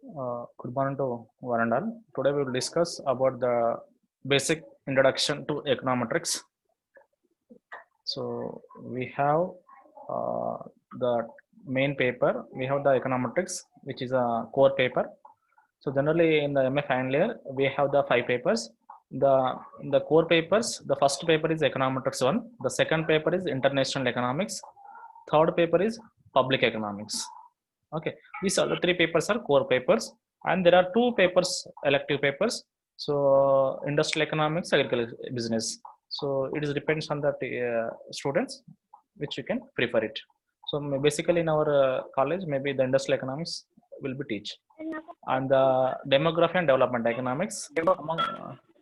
Good morning to one and all. Today we will discuss about the basic introduction to econometrics. So we have uh, the main paper. We have the econometrics, which is a core paper. So generally in the MA final year, we have the 5 papers. The in the core papers, the first paper is econometrics 1. The second paper is international economics. Third paper is public economics. Okay, these are the 3 papers are core papers, and there are 2 papers elective papers. So industrial economics, agricultural business. So it is depends on the students which you can prefer it. So basically in our college, maybe the industrial economics will be teach, and the demography and development economics among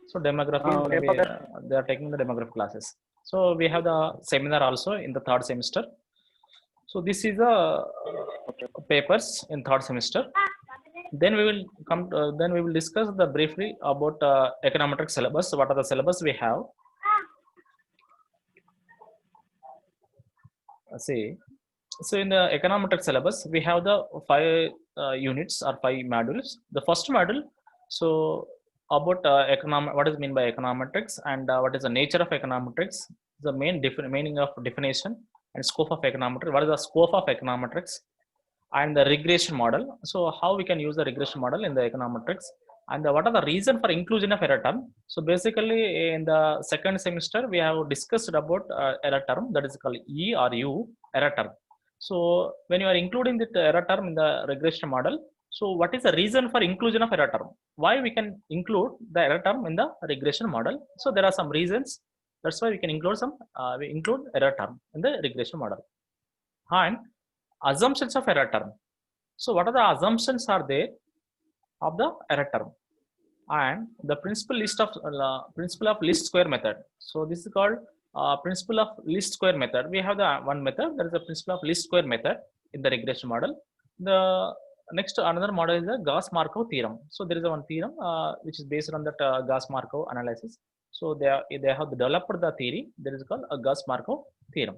so demography maybe they are taking the demography classes. So we have the seminar also in the third semester. So this is the papers in third semester. Then we will come. Then we will discuss the briefly about econometric syllabus. What are the syllabus we have? See, so in the econometric syllabus, we have the 5 units or 5 modules. The first module, so about what is mean by econometrics, and what is the nature of econometrics, the main meaning of definition and scope of econometrics. What is the scope of econometrics? And the regression model. So how we can use the regression model in the econometrics, and what are the reason for inclusion of error term. So basically in the second semester we have discussed about error term, that is called E or U error term. So when you are including the error term in the regression model, so what is the reason for inclusion of error term? Why we can include the error term in the regression model? So there are some reasons. That's why we can include we include error term in the regression model. And assumptions of error term. So what are the assumptions are there of the error term? And the principle of least square method. So this is called principle of least square method. We have the one method, that is the principle of least square method in the regression model. The next another model is the Gauss-Markov theorem. So there is a one theorem which is based on that Gauss-Markov analysis. So they have developed the theory. That is called a Gauss-Markov theorem.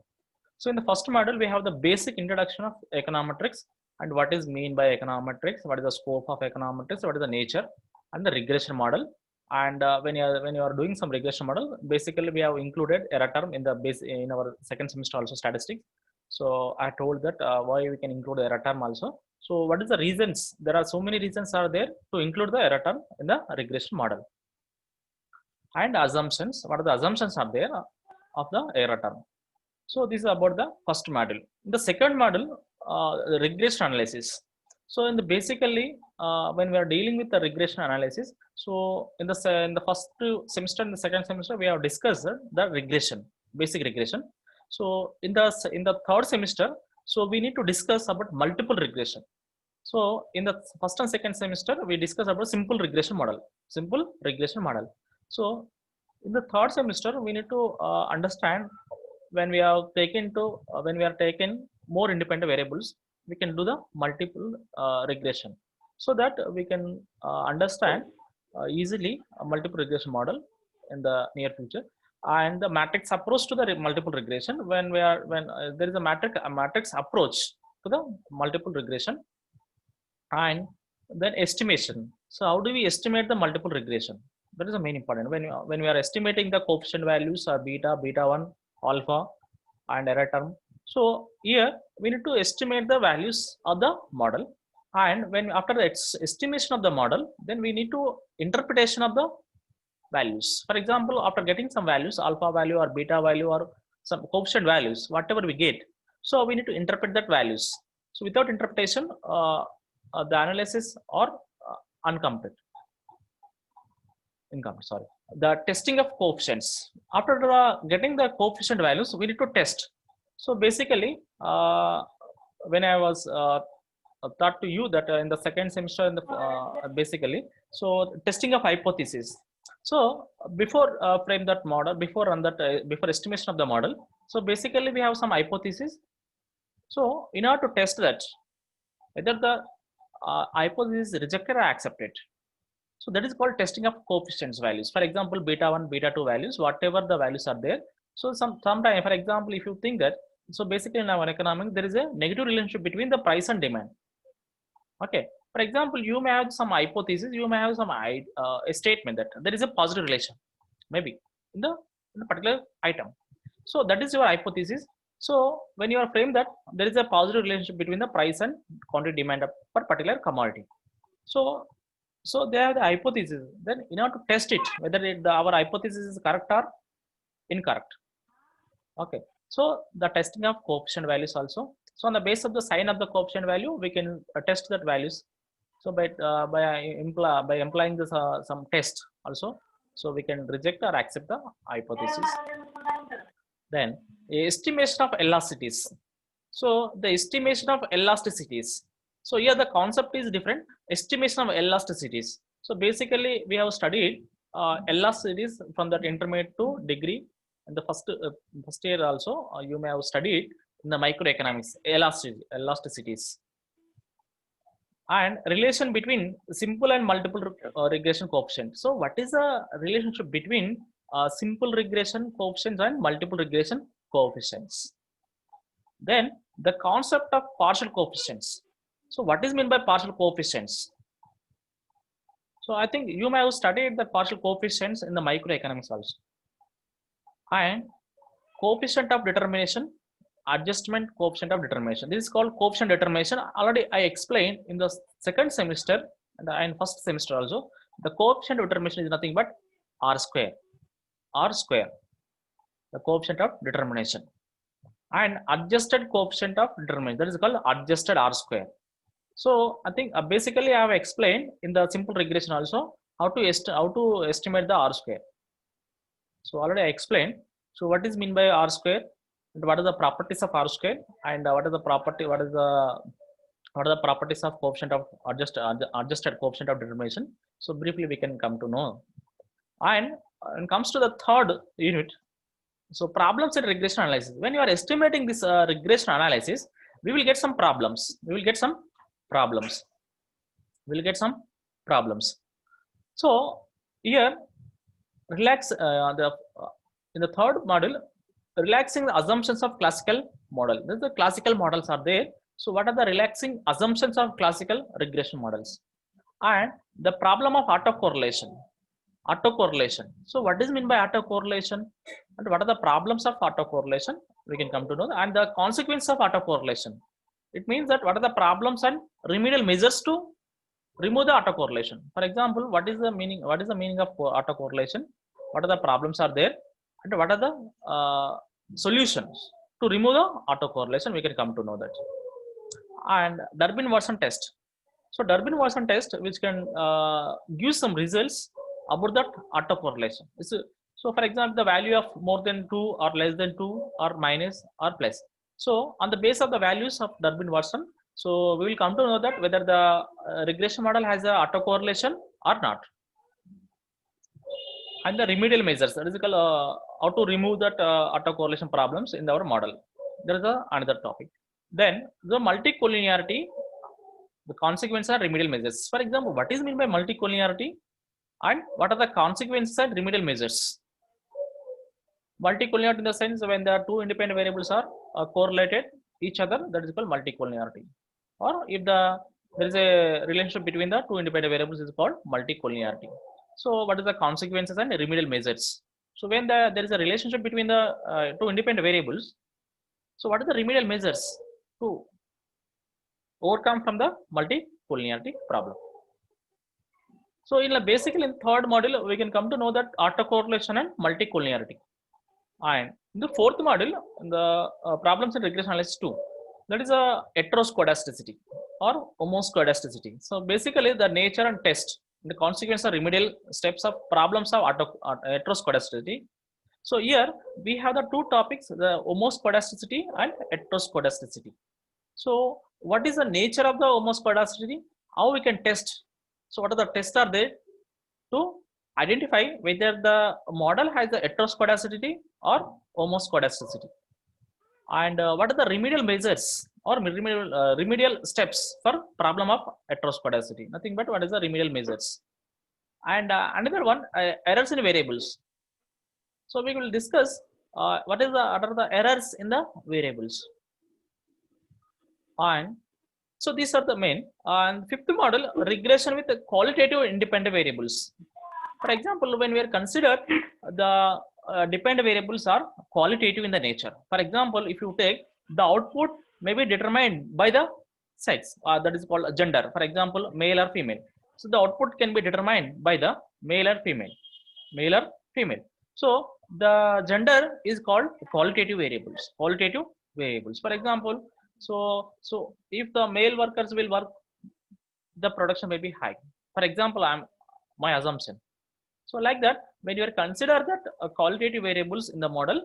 So in the first model, we have the basic introduction of econometrics and what is mean by econometrics, what is the scope of econometrics, what is the nature, and the regression model. And when you are doing some regression model, basically we have included error term in the base in our second semester also statistics. So I told that why we can include error term also. So what is the reasons? There are so many reasons are there to include the error term in the regression model. And assumptions, what are the assumptions are there of the error term? So this is about the first module. The second module, the regression analysis. So in the basically, when we are dealing with the regression analysis, so in the first semester and the second semester, we have discussed the regression, basic regression. So in the third semester, so we need to discuss about multiple regression. So in the first and second semester, we discuss about simple regression model. Simple regression model. So in the third semester, we need to understand when we are taken more independent variables, we can do the multiple regression, so that we can understand easily a multiple regression model in the near future. And the matrix approach to the multiple regression, when there is a matrix approach to the multiple regression. And then estimation. So how do we estimate the multiple regression? That is the main important. When we are estimating the coefficient values or beta 1, alpha, and error term. So here we need to estimate the values of the model. And when after the estimation of the model, then we need to interpretation of the values. For example, after getting some values, alpha value or beta value or some coefficient values, whatever we get, so we need to interpret that values. So without interpretation, the analysis or incomplete. Sorry. The testing of coefficients. After getting the coefficient values, we need to test. So basically, when I was taught to you that in the second semester, in the basically, so testing of hypothesis. So before frame that model, before estimation of the model, so basically we have some hypothesis. So in order to test that, whether the hypothesis is rejected or accepted. So that is called testing of coefficients values. For example, beta 1, beta 2 values, whatever the values are there. So sometime, for example, if you think that, so basically in our economics, there is a negative relationship between the price and demand. Okay. For example, you may have some hypothesis, you may have some a statement that there is a positive relation, maybe in the particular item. So that is your hypothesis. So when you are framed that there is a positive relationship between the price and quantity demand per particular commodity. So they have the hypothesis. Then in order to test it, whether our hypothesis is correct or incorrect. Okay. So the testing of coefficient values also. So on the basis of the sign of the coefficient value, we can test that values. So by implying this some test also, so we can reject or accept the hypothesis. Then estimation of elasticities. So the estimation of elasticities. So here the concept is different. Estimation of elasticities. So basically we have studied elasticities from that intermediate to degree. And the first year also you may have studied in the microeconomics elasticities. And relation between simple and multiple regression coefficient. So what is the relationship between simple regression coefficients and multiple regression coefficients? Then the concept of partial coefficients. So what is meant by partial coefficients? So I think you may have studied the partial coefficients in the microeconomics also. And coefficient of determination, adjustment coefficient of determination. This is called coefficient determination. Already I explained in the second semester and first semester also. The coefficient of determination is nothing but R square. R square, the coefficient of determination. And adjusted coefficient of determination, that is called adjusted R square. So I think basically I have explained in the simple regression also how to estimate the R square. So already I explained. So what is mean by R square? And what are the properties of R square? And what are the properties of coefficient of adjusted coefficient of determination? So briefly we can come to know. And when it comes to the third unit, so problems in regression analysis. When you are estimating this regression analysis, we will get some problems. So here, in the third module, relaxing the assumptions of classical model. The classical models are there. So what are the relaxing assumptions of classical regression models? And the problem of autocorrelation. So what is meant by autocorrelation? And what are the problems of autocorrelation? We can come to know. And the consequence of autocorrelation. It means that what are the problems and remedial measures to remove the autocorrelation. For example, what is the meaning of autocorrelation? What are the problems are there? And what are the solutions to remove the autocorrelation? We can come to know that. And Durbin-Watson test. So Durbin-Watson test, which can give some results about that autocorrelation. So for example, the value of more than 2 or less than 2 or minus or plus. So on the base of the values of Durbin-Watson, so we will come to know that whether the regression model has a autocorrelation or not. And the remedial measures, that is called how to remove that autocorrelation problems in our model. There is another topic. Then the multicollinearity, the consequences are remedial measures. For example, what is meant by multicollinearity and what are the consequences and remedial measures? Multicollinearity in the sense when there are two independent variables are correlated each other, that is called multicollinearity. Or if there is a relationship between the two independent variables, is called multicollinearity. So what are the consequences and remedial measures? So when there is a relationship between the two independent variables, so what are the remedial measures to overcome from the multicollinearity problem? So basically in third module, we can come to know that autocorrelation and multicollinearity. And in the fourth module, the problems in regression analysis 2, that is a heteroscedasticity or homoscedasticity. So basically the nature and test, the consequence of remedial steps of problems of heteroscedasticity. So here we have the two topics, the homoscedasticity and heteroscedasticity. So what is the nature of the homoscedasticity? How we can test? So what are the tests are there to identify whether the model has the heteroscedasticity or homoscedasticity? And what are the remedial measures or remedial steps for problem of heteroscedasticity? Nothing but what is the remedial measures? And another one, errors in variables. So we will discuss what are the errors in the variables. And So these are the main. And fifth model, regression with qualitative independent variables. For example, when we are considered the dependent variables are qualitative in the nature. For example, if you take the output may be determined by the sex, that is called gender. For example, male or female. So the output can be determined by the male or female, male or female. So the gender is called qualitative variables. Qualitative variables. For example, so if the male workers will work, the production may be high. For example, I'm my assumption. So like that, when you are consider that qualitative variables in the model,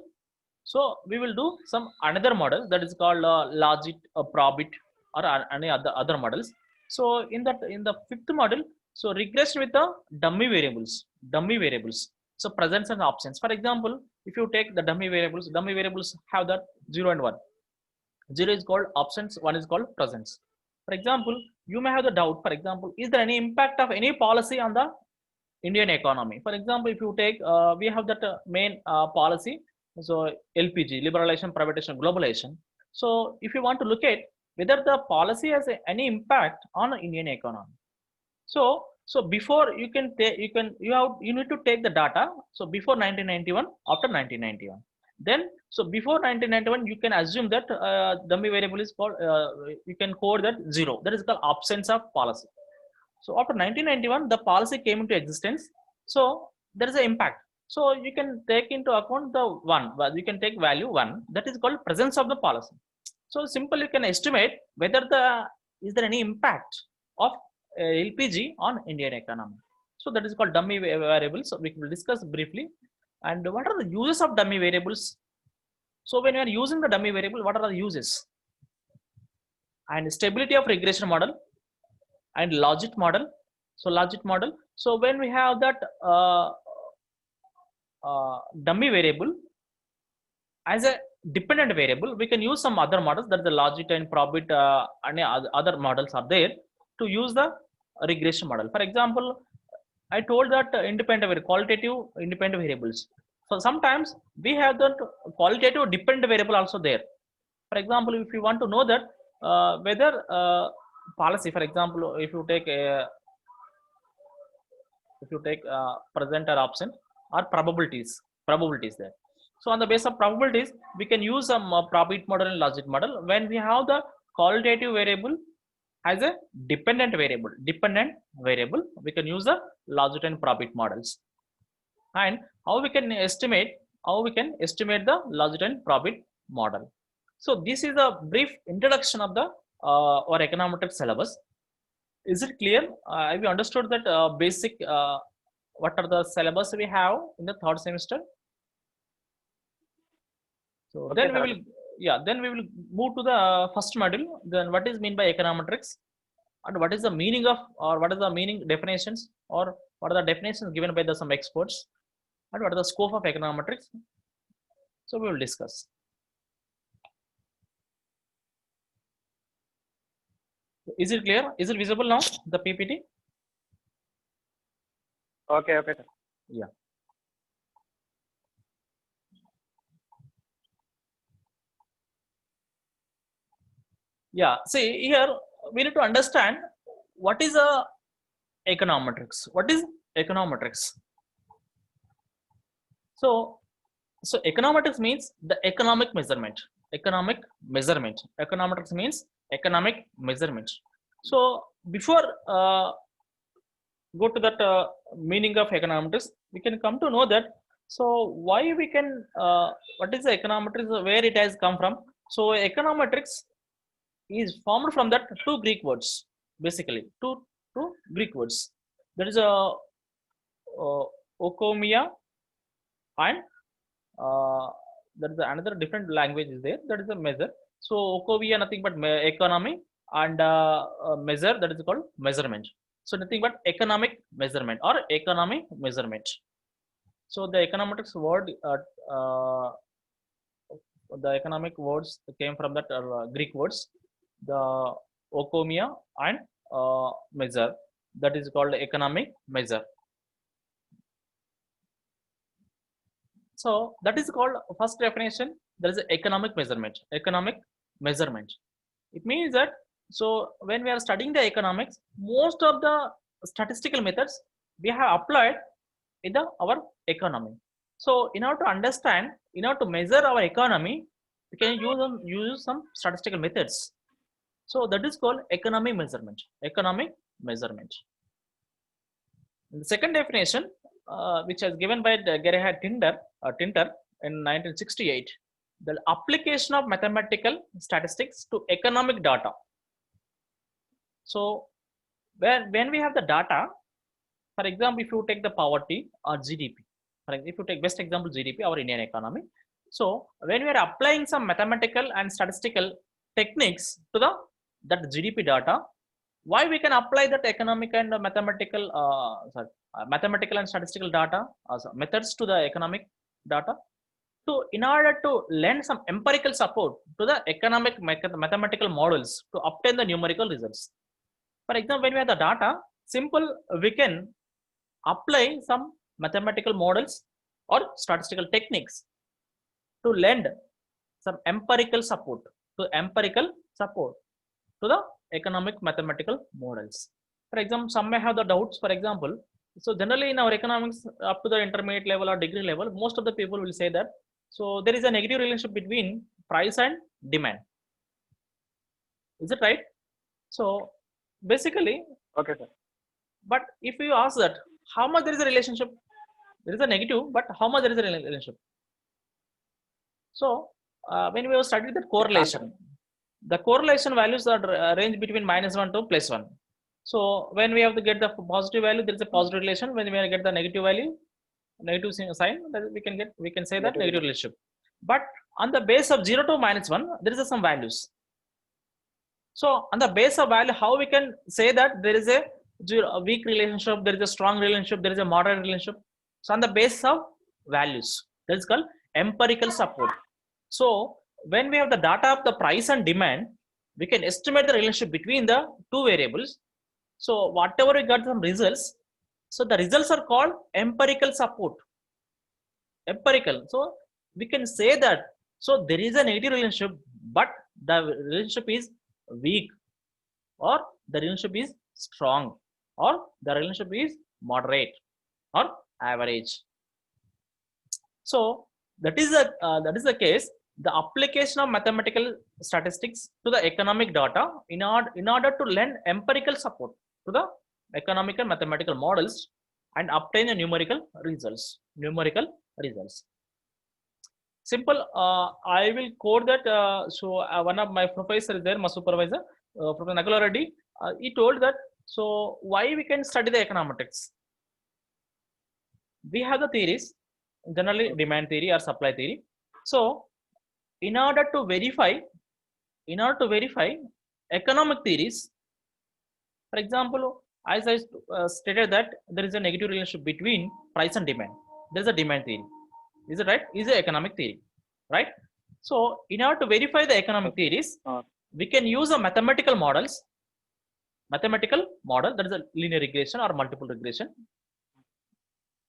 so we will do some another model that is called logit, probit, or any other models. So in the fifth model, so regression with the dummy variables. So presents and options. For example, if you take the dummy variables have that 0 and 1. 0 is called options, 1 is called presence. For example, you may have the doubt, for example, is there any impact of any policy on the Indian economy? For example, if you take, we have that main policy, so LPG, liberalization, privatization, globalization. So if you want to look at whether the policy has any impact on the Indian economy. So before you can take, you need to take the data. So before 1991, after 1991. Then, so before 1991, you can assume that dummy variable is called, you can code that 0. That is called absence of policy. So after 1991, the policy came into existence. So there is an impact. So you can take into account the 1, you can take value 1, that is called presence of the policy. So simple, you can estimate whether is there any impact of LPG on Indian economy. So that is called dummy variables. So we will discuss briefly. And what are the uses of dummy variables? So when you are using the dummy variable, what are the uses? And stability of regression model and logit model. So logit model. So when we have that dummy variable as a dependent variable, we can use some other models, that the logit and probit and other models are there to use the regression model. For example, I told that qualitative independent variables. So sometimes we have that qualitative dependent variable also there. For example, if you want to know that whether policy, for example, if you take present or option or probabilities there. So on the basis of probabilities, we can use some probit model and logit model. When we have the qualitative variable as a dependent variable, we can use the logit and probit models. And how we can estimate the logit and probit model. So this is a brief introduction of the our econometrics syllabus. Is it clear? Have you understood that basic? What are the syllabus we have in the third semester? So okay, then we will, then we will move to the first module. Then what is mean by econometrics, and what is the meaning of, or what is the meaning definitions, or what are the definitions given by some experts, and what are the scope of econometrics? So we will discuss. Is it clear? Is it visible now, the PPT? Okay. Yeah. Yeah. See here, we need to understand what is a econometrics. What is econometrics? So econometrics means the economic measurement. Econometrics means economic measurement. So before go to that meaning of econometrics, we can come to know that. So why we can, what is the econometrics, where it has come from? So econometrics is formed from that two Greek words, basically two Greek words. There is a okomia, and there is another different language is there, that is a measure. So okomia nothing but economy, and measure, that is called measurement. So nothing but economic measurement or economy measurement. So the econometrics word, the economic words came from that Greek words, the okomia and measure, that is called economic measure. So that is called first definition. There is economic measurement. It means that So when we are studying the economics, most of the statistical methods we have applied in our economy. So in order to understand, in order to measure our economy, we can use some statistical methods. So that is called economic measurement. Economic measurement. The second definition, which is given by Gerhard Tinter in 1968, the application of mathematical statistics to economic data. So when we have the data, for example, if you take the poverty or GDP, if you take best example GDP, our Indian economy. So when we are applying some mathematical and statistical techniques to that GDP data, why we can apply that economic and mathematical mathematical and statistical data methods to the economic data, to in order to lend some empirical support to the economic mathematical models to obtain the numerical results. For example, when we have the data, simple we can apply some mathematical models or statistical techniques to lend some empirical support to the economic mathematical models. For example, some may have the doubts. For example, so generally in our economics up to the intermediate level or degree level, most of the people will say that so there is a negative relationship between price and demand. Is it right? So basically, Okay, sir. but if you ask that how much there is a relationship, there is a negative, but how much there is a relationship? So when we have studied that correlation, the correlation values are range between -1 to +1. So when we have to get the positive value, there is a positive relation. When we get the negative value, negative sign, we can say that negative relationship. But on the base of 0 to -1, there is some values. So on the base of value, how we can say that there is a weak relationship, there is a strong relationship, there is a moderate relationship. So on the basis of values, that is called empirical support. So when we have the data of the price and demand, we can estimate the relationship between the two variables. So whatever we got some results, so the results are called empirical support. Empirical. So we can say that so there is a negative relationship, but the relationship is weak, or the relationship is strong, or the relationship is moderate or average. So that is the case. The application of mathematical statistics to the economic data in order to lend empirical support to the economic and mathematical models and obtain the numerical results. Simple. I will quote that. One of my professors there, my supervisor, Professor Nagala Reddy, he told that. So why we can study the econometrics? We have the theories, generally demand theory or supply theory. So in order to verify economic theories, for example, as I stated that there is a negative relationship between price and demand. There is a demand theory. Is it right? Is it economic theory, right? So in order to verify the economic theories, we can use a mathematical model, that is a linear regression or multiple regression.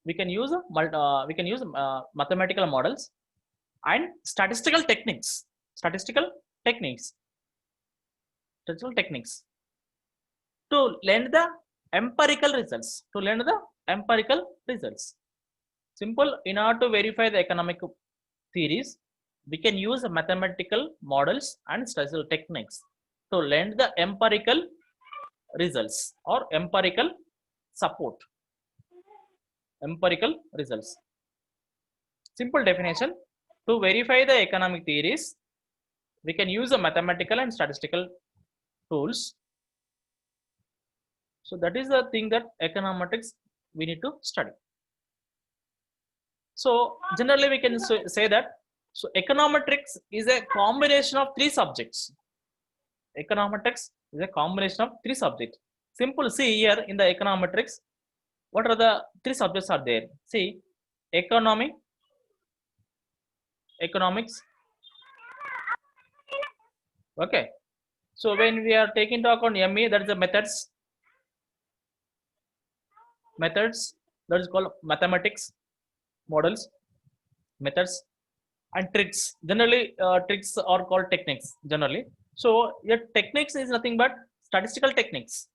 We can use mathematical models and statistical techniques to lend the empirical results. Simple. In order to verify the economic theories, we can use mathematical models and statistical techniques to lend the empirical results or empirical support. Empirical results. Simple definition: to verify the economic theories, we can use a mathematical and statistical tools. So that is the thing that econometrics we need to study. So generally we can say that so econometrics is a combination of three subjects. Econometrics is a combination of three subjects. Simple. See here in the econometrics, what are the three subjects are there? See, economics. Okay. So when we are taking into account ME, that is the methods. That is called mathematics, models, methods, and tricks. Generally, tricks are called techniques. Generally, So your techniques is nothing but statistical techniques.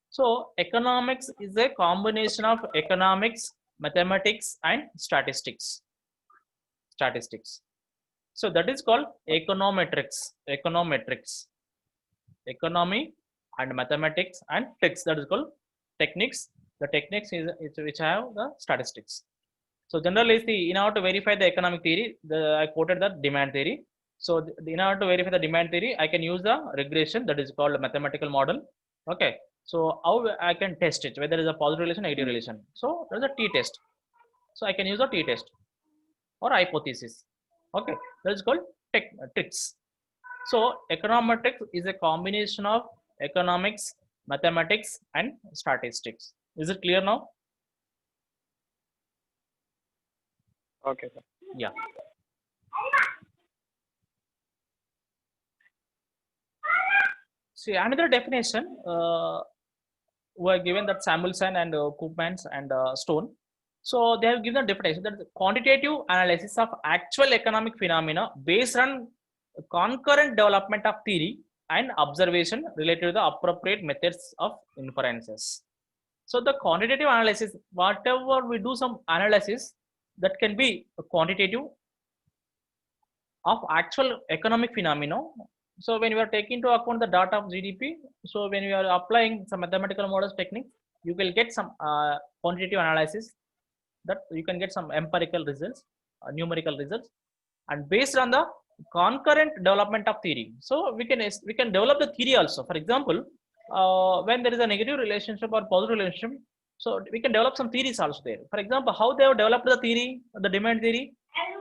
So economics is a combination of economics, mathematics, and statistics. So that is called econometrics. Economy and mathematics and text, that is called techniques. The techniques is which have the statistics. So generally, see, in order to verify the economic theory, I quoted the demand theory. So in order to verify the demand theory, I can use the regression, that is called a mathematical model. Okay. So how I can test it, whether it is a positive relation, negative relation. So there is a t-test. So I can use a t-test or hypothesis. Okay. That is called tricks. So econometrics is a combination of economics, mathematics, and statistics. Is it clear now? Okay, sir. Yeah. See, another definition were given that Samuelson and Koopmans and Stone. So they have given a definition that quantitative analysis of actual economic phenomena based on concurrent development of theory and observation related to the appropriate methods of inferences. So the quantitative analysis, whatever we do some analysis, that can be quantitative of actual economic phenomena. So when you are taking into account the data of GDP, so when you are applying some mathematical models techniques, you will get some quantitative analysis, that you can get some empirical results, numerical results, and based on the concurrent development of theory. So we can develop the theory also. For example, when there is a negative relationship or positive relationship, so we can develop some theories also there. For example, how they have developed the theory, the demand theory.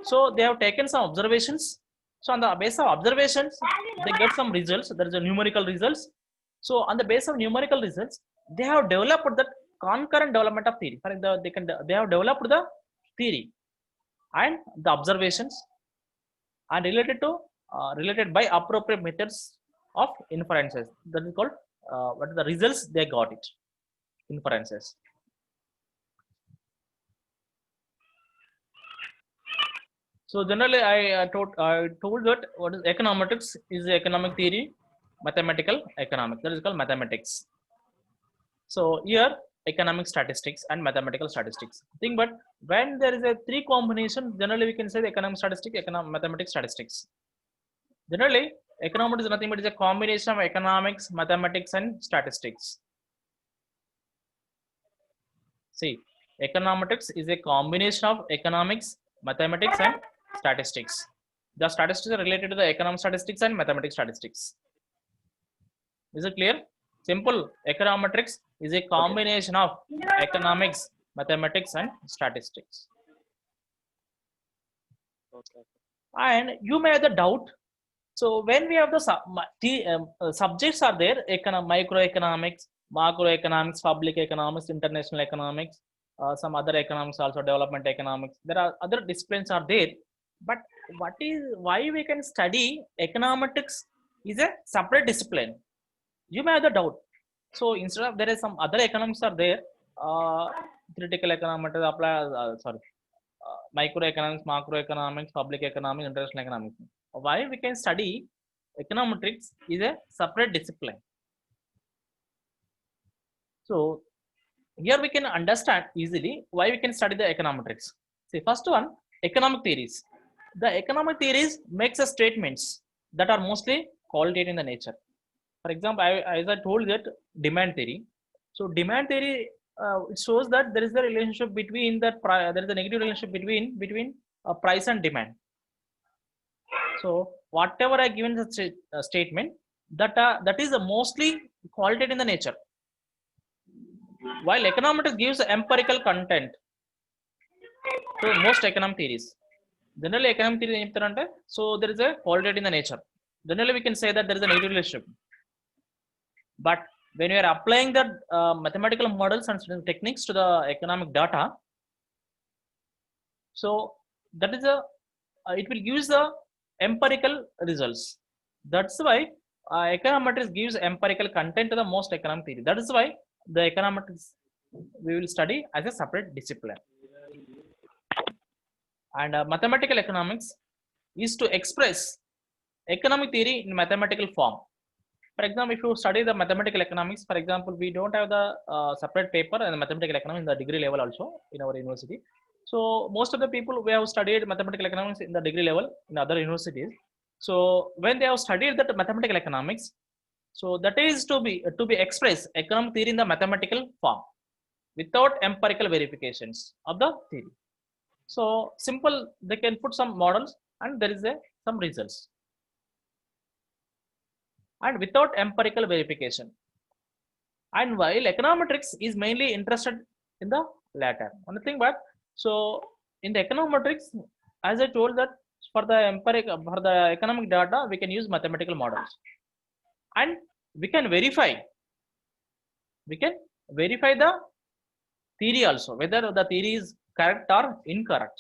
So they have taken some observations. So on the basis of observations, they get some results. There is a numerical results. So on the basis of numerical results, they have developed the concurrent development of theory. For example, they have developed the theory and the observations and related by appropriate methods of inferences. That is called what are the results they got it, inferences. So generally, I told that what is econometrics is the economic theory, mathematical economics. That is called mathematics. So here, economic statistics and mathematical statistics. Think, but when there is a three combination, generally we can say the economic statistics, mathematics statistics. Generally, economics is nothing but is a combination of economics, mathematics, and statistics. See, econometrics is a combination of economics, mathematics, and statistics. The statistics are related to the economic statistics and mathematics statistics. Is it clear? Simple. Econometrics is a combination of economics, mathematics, and statistics. Okay. And you may have the doubt. So when we have the subjects are there, microeconomics, macroeconomics, public economics, international economics, some other economics also, development economics. There are other disciplines are there, but why we can study econometrics is a separate discipline? You may have the doubt. So instead of there is some other economics are there, theoretical economics apply. Microeconomics, macroeconomics, public economics, international economics. Why we can study econometrics is a separate discipline. So here we can understand easily why we can study the econometrics. See, first one, economic theories. The economic theories makes a statements that are mostly qualitative in the nature. For example, as I told that demand theory. So demand theory it shows that there is a relationship between that there is a negative relationship between price and demand. So whatever I given the statement that is mostly qualitative in the nature, while econometrics gives empirical content to most economic theories. Generally, economic theory so there is a qualitative in the nature. Generally, we can say that there is a negative relationship. But when you are applying the mathematical models and techniques to the economic data, so that is it will give the empirical results. That's why econometrics gives empirical content to the most economic theory. That is why the econometrics we will study as a separate discipline. And mathematical economics is to express economic theory in mathematical form. For example, if you study the mathematical economics, for example, we don't have the separate paper and mathematical economics in the degree level also in our university. So most of the people we have studied mathematical economics in the degree level in other universities. So when they have studied that mathematical economics, so that is to be expressed economic theory in the mathematical form without empirical verifications of the theory. So simple, they can put some models and there is some results and without empirical verification. And while econometrics is mainly interested in the latter. One thing, but so in the econometrics, as I told that for the for the economic data, we can use mathematical models, and we can verify. We can verify the theory also, whether the theory is correct or incorrect.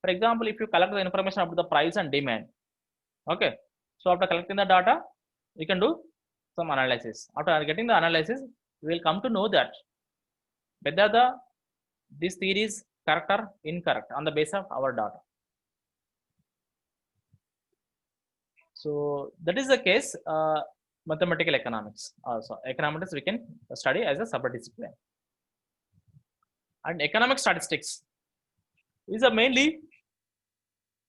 For example, if you collect the information about the price and demand, okay. So after collecting the data, we can do some analysis. After getting the analysis, we will come to know that whether this theory is correct or incorrect on the basis of our data. So that is the case. Mathematical economics also. Economics we can study as a sub-discipline. And economic statistics is a mainly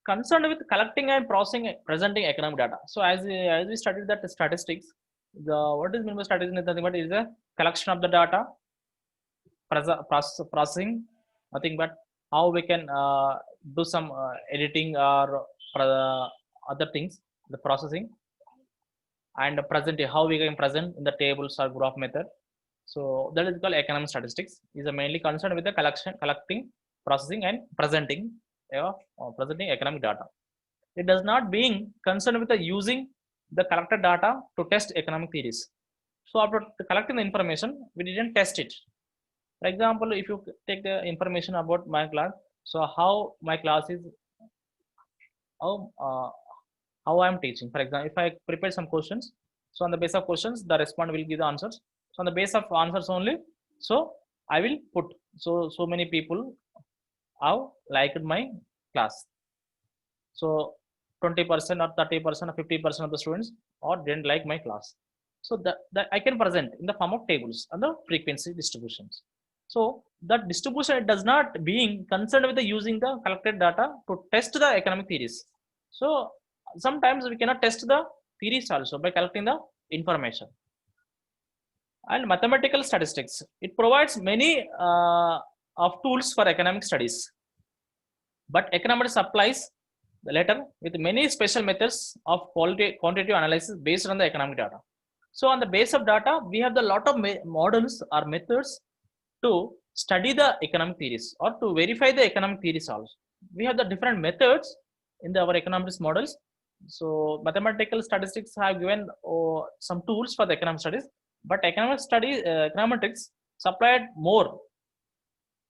concerned with collecting and processing, presenting economic data. So as we studied that statistics, what is meant by statistics is nothing but is a collection of the data, processing, nothing but how we can do some editing or other things, the processing, and present how we can present in the tables or graph method. So that is called economic statistics. Is mainly concerned with the collecting, processing, and presenting economic data. It does not being concerned with the using the collected data to test economic theories. So after collecting the information, we didn't test it. For example, if you take the information about my class, so how my class is, how I am teaching. For example, if I prepare some questions, so on the basis of questions, the respondent will give the answers. So on the basis of answers only, so I will put so many people have liked my class. So 20% or 30% or 50% of the students or didn't like my class. So that I can present in the form of tables and the frequency distributions. So that distribution does not being concerned with the using the collected data to test the economic theories. So sometimes we cannot test the theories also by collecting the information. And mathematical statistics, it provides many of tools for economic studies, but economics applies the latter with many special methods of quantitative analysis based on the economic data. So on the base of data, we have the lot of models or methods to study the economic theories or to verify the economic theories also. We have the different methods in our economics models. So mathematical statistics have given some tools for the economic studies, but economic studies, econometrics supplied more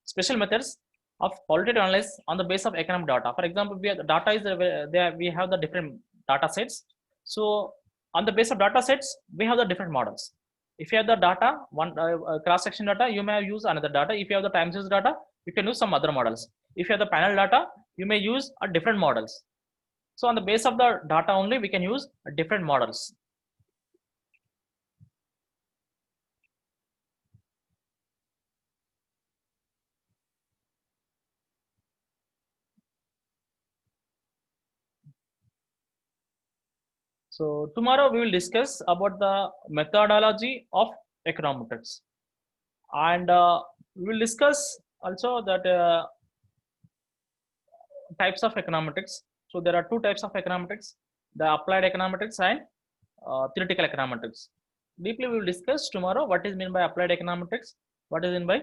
special methods of qualitative analysis on the basis of economic data. For example, we have the data is there. We have the different data sets. So on the basis of data sets, we have the different models. If you have the data, one cross-section data, you may use another data. If you have the time series data, you can use some other models. If you have the panel data, you may use a different models. So on the basis of the data only, we can use different models. So tomorrow we will discuss about the methodology of econometrics, and we will discuss also that types of econometrics. So there are two types of econometrics: the applied econometrics and theoretical econometrics. Deeply we will discuss tomorrow what is meant by applied econometrics, what is meant by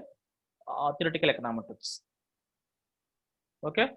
theoretical econometrics. Okay.